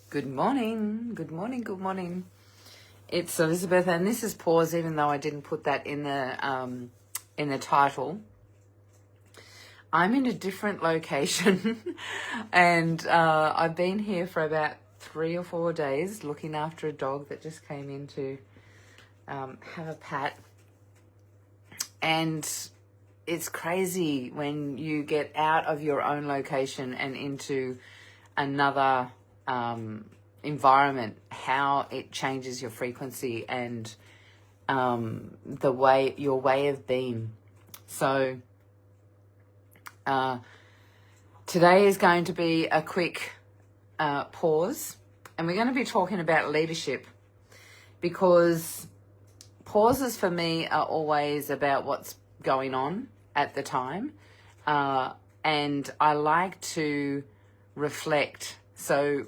Good morning, good morning, good morning. It's Elizabeth, and this is pause, even though I didn't put that in the title. I'm in a different location, and I've been here for about 3 or 4 days looking after a dog that just came in to have a pat. And it's crazy when you get out of your own location and into another environment, how it changes your frequency and your way of being. So today is going to be a quick pause, and we're going to be talking about leadership, because pauses for me are always about what's going on at the time, and I like to reflect. So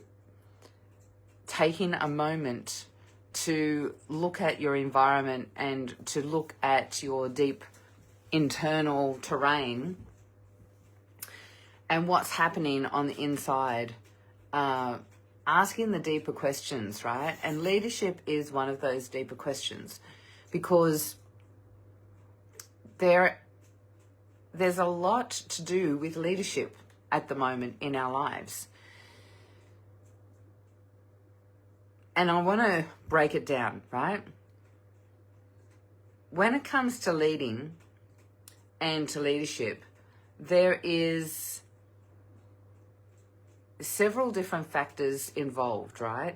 taking a moment to look at your environment and to look at your deep internal terrain and what's happening on the inside, asking the deeper questions, right? And leadership is one of those deeper questions, because there's a lot to do with leadership at the moment in our lives. And I want to break it down, right? When it comes to leading and to leadership, there is several different factors involved, right?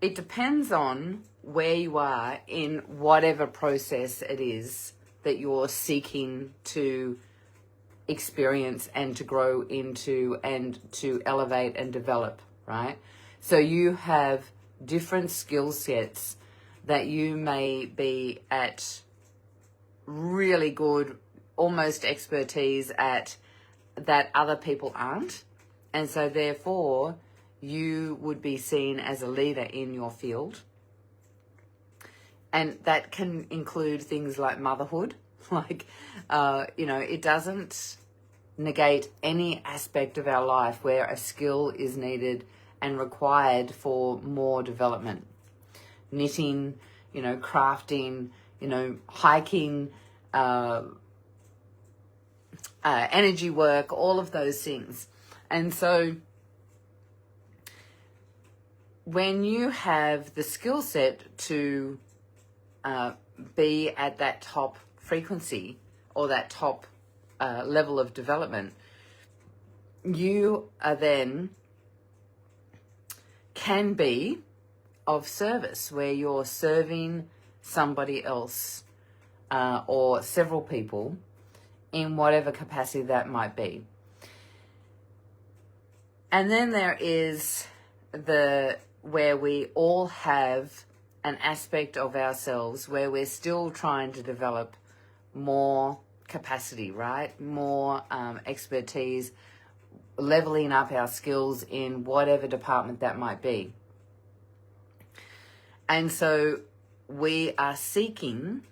It depends on where you are in whatever process it is that you're seeking to experience and to grow into and to elevate and develop, right? So you have different skill sets that you may be at really good, almost expertise at, that other people aren't. And so therefore you would be seen as a leader in your field. And that can include things like motherhood. Like, it doesn't negate any aspect of our life where a skill is needed and required for more development. Knitting, crafting, hiking, energy work, all of those things. And so when you have the skill set to be at that top frequency or that top level of development, you are then can be of service, where you're serving somebody else or several people in whatever capacity that might be. And then there is where we all have an aspect of ourselves where we're still trying to develop more capacity, right? More expertise, leveling up our skills in whatever department that might be. And so we are seeking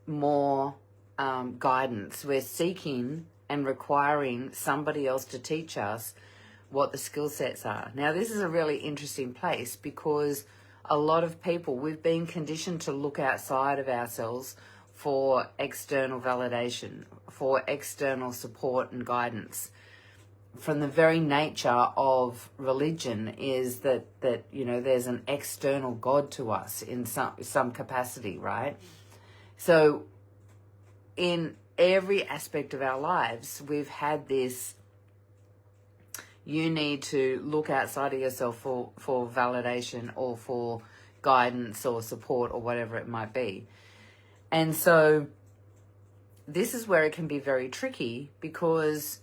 more guidance. We're seeking and requiring somebody else to teach us what the skill sets are. Now, this is a really interesting place, because a lot of people, we've been conditioned to look outside of ourselves for external validation, for external support and guidance. From the very nature of religion is that there's an external God to us in some capacity, right? So in every aspect of our lives, we've had this, you need to look outside of yourself for validation or for guidance or support or whatever it might be. And so this is where it can be very tricky, because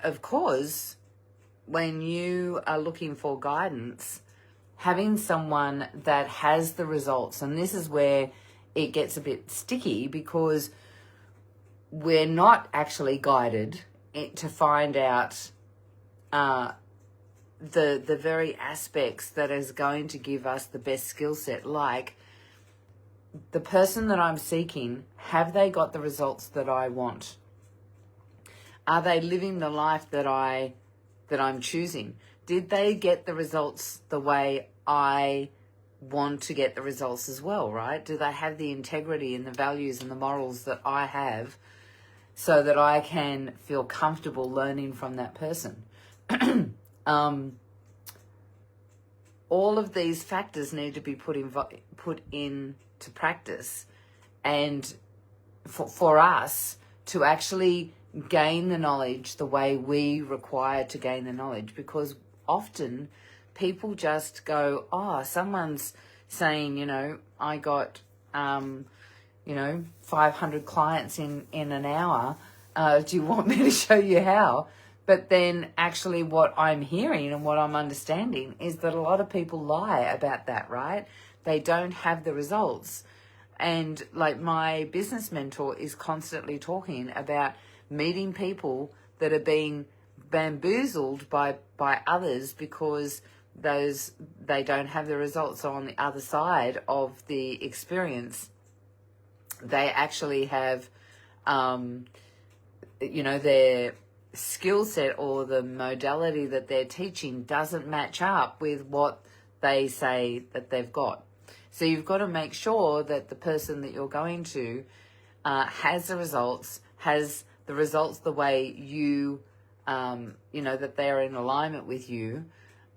of course, when you are looking for guidance, having someone that has the results, and this is where it gets a bit sticky, because we're not actually guided to find out the very aspects that is going to give us the best skill set. Like, the person that I'm seeking, have they got the results that I want? Are they living the life that I'm choosing? Did they get the results the way I want to get the results as well, right? Do they have the integrity and the values and the morals that I have, so that I can feel comfortable learning from that person? All of these factors need to be put into practice, and for us to actually gain the knowledge the way we require to gain the knowledge. Because often people just go, oh, someone's saying, I got 500 clients in an hour. Do you want me to show you how? But then actually what I'm hearing and what I'm understanding is that a lot of people lie about that, right? They don't have the results. And like my business mentor is constantly talking about meeting people that are being bamboozled by others because they don't have the results on the other side of the experience. They actually have, their skill set or the modality that they're teaching doesn't match up with what they say that they've got. So you've got to make sure that the person that you're going to has the results the way you, that they're in alignment with you,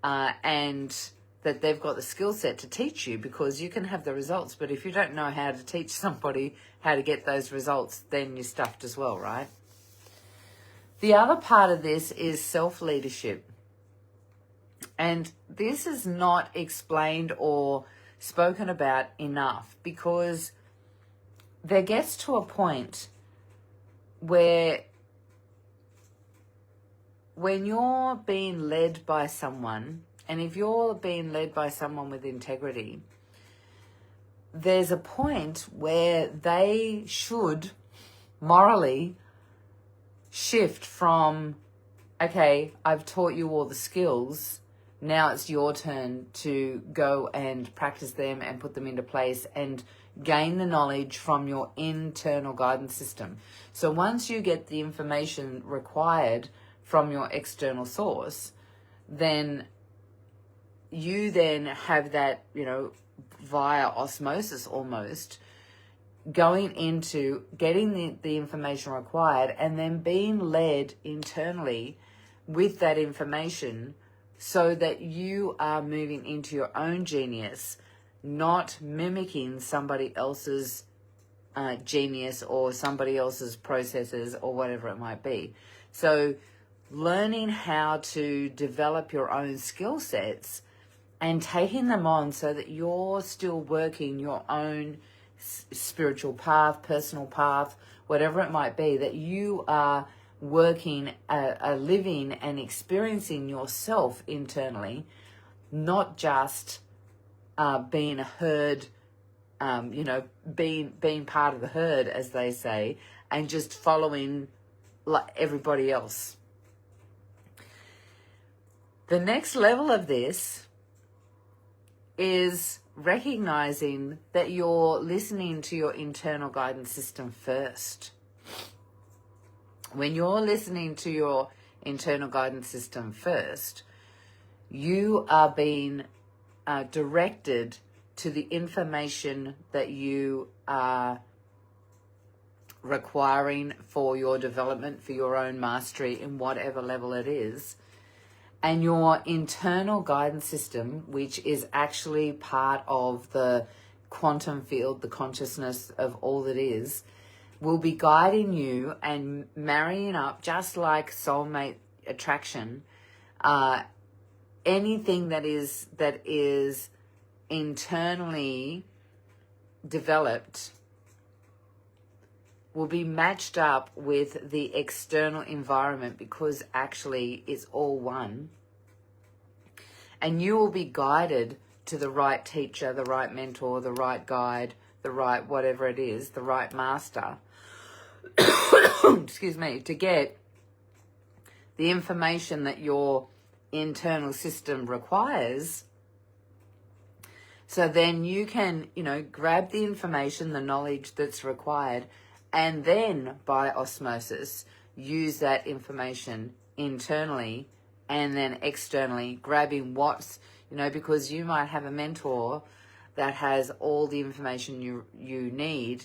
and that they've got the skill set to teach you, because you can have the results, but if you don't know how to teach somebody how to get those results, then you're stuffed as well, right? The other part of this is self-leadership. And this is not explained or spoken about enough, because there gets to a point where when you're being led by someone, and if you're being led by someone with integrity, there's a point where they should morally shift from, okay, I've taught you all the skills, now it's your turn to go and practice them and put them into place and gain the knowledge from your internal guidance system. So once you get the information required from your external source, then you then have that, via osmosis almost, going into getting the information required and then being led internally with that information, so that you are moving into your own genius, not mimicking somebody else's genius or somebody else's processes or whatever it might be. So learning how to develop your own skill sets and taking them on so that you're still working your own spiritual path, personal path, whatever it might be, that you are working, living and experiencing yourself internally, not just being a herd, being part of the herd, as they say, and just following like everybody else. The next level of this is recognizing that you're listening to your internal guidance system first. When you're listening to your internal guidance system first, you are being directed to the information that you are requiring for your development, for your own mastery in whatever level it is. And your internal guidance system, which is actually part of the quantum field, the consciousness of all that is, will be guiding you and marrying up, just like soulmate attraction, anything that is internally developed will be matched up with the external environment, because actually it's all one. And you will be guided to the right teacher, the right mentor, the right guide, the right whatever it is, the right master, excuse me, to get the information that your internal system requires. So then you can, grab the information, the knowledge that's required, and then by osmosis, use that information internally and then externally, grabbing what's, because you might have a mentor that has all the information you need,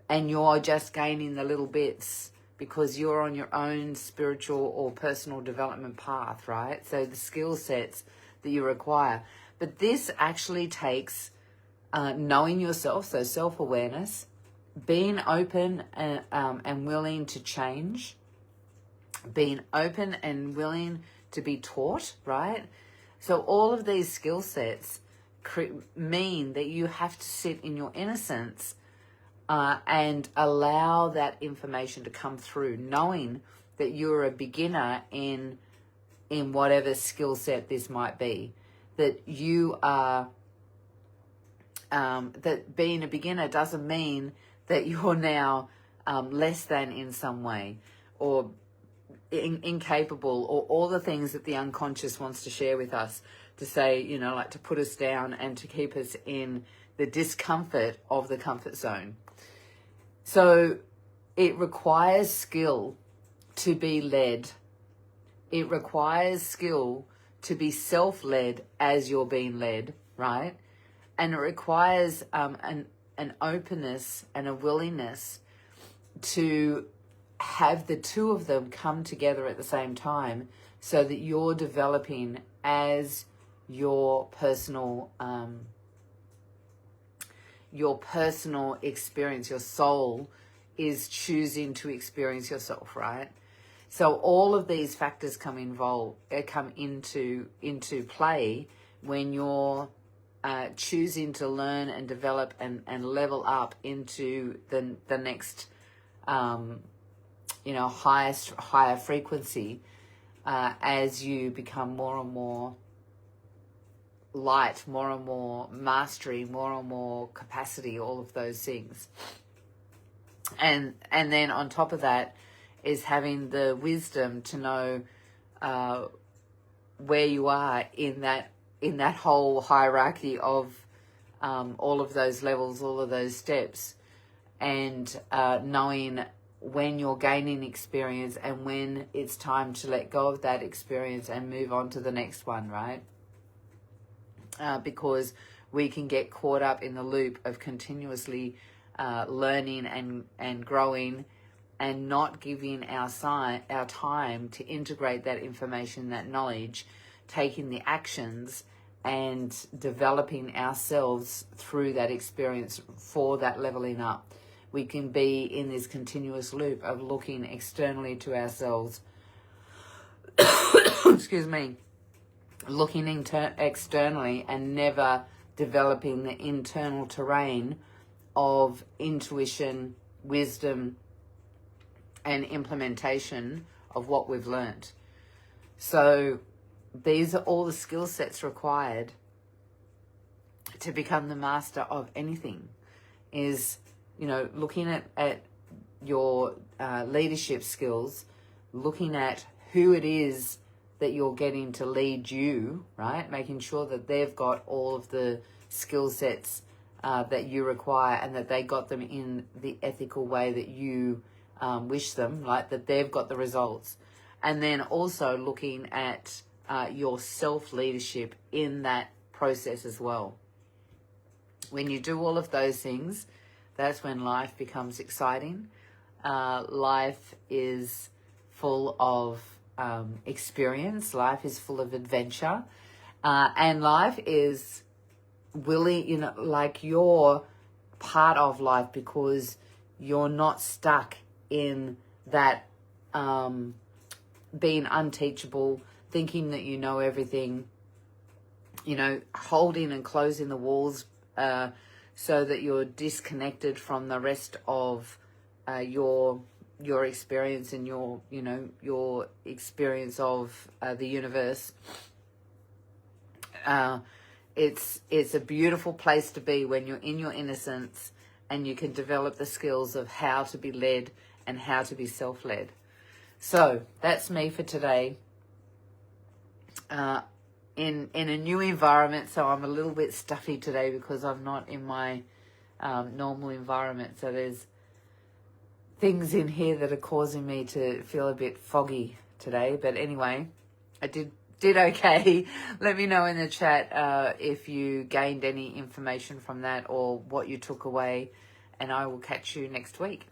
and you're just gaining the little bits because you're on your own spiritual or personal development path, right? So the skill sets that you require. But this actually takes knowing yourself, so self-awareness, being open and willing to change, being open and willing to be taught, right? So all of these skill sets mean that you have to sit in your innocence and allow that information to come through, knowing that you're a beginner in whatever skill set this might be, that you are, that being a beginner doesn't mean that you're now less than in some way, or incapable, or all the things that the unconscious wants to share with us, to say, like to put us down and to keep us in the discomfort of the comfort zone. So it requires skill to be led. It requires skill to be self-led as you're being led, right? And it requires an openness and a willingness to have the two of them come together at the same time, so that you're developing as your personal experience. Your soul is choosing to experience yourself, right? So all of these factors come into play when you're choosing to learn and develop and level up into the next higher frequency, as you become more and more light, more and more mastery, more and more capacity, all of those things. And then on top of that is having the wisdom to know where you are in that whole hierarchy of all of those levels, all of those steps, and knowing when you're gaining experience and when it's time to let go of that experience and move on to the next one, right? Because we can get caught up in the loop of continuously learning and growing, and not giving our time to integrate that information, that knowledge, taking the actions and developing ourselves through that experience for that leveling up. We can be in this continuous loop of looking externally to ourselves, excuse me, looking externally and never developing the internal terrain of intuition, wisdom, and implementation of what we've learned. So these are all the skill sets required to become the master of anything, is, looking at your leadership skills, looking at who it is that you're getting to lead you, right? Making sure that they've got all of the skill sets that you require, and that they got them in the ethical way that you wish them, like that they've got the results. And then also looking at your self-leadership in that process as well. When you do all of those things, that's when life becomes exciting. Life is full of experience. Life is full of adventure. And life is like you're part of life, because you're not stuck in that being unteachable, thinking that you know everything, holding and closing the walls so that you're disconnected from the rest of your experience and your experience of the universe. It's a beautiful place to be when you're in your innocence and you can develop the skills of how to be led and how to be self-led. So that's me for today. In a new environment, so I'm a little bit stuffy today because I'm not in my normal environment. So there's things in here that are causing me to feel a bit foggy today. But anyway, I did okay. Let me know in the chat if you gained any information from that or what you took away, and I will catch you next week.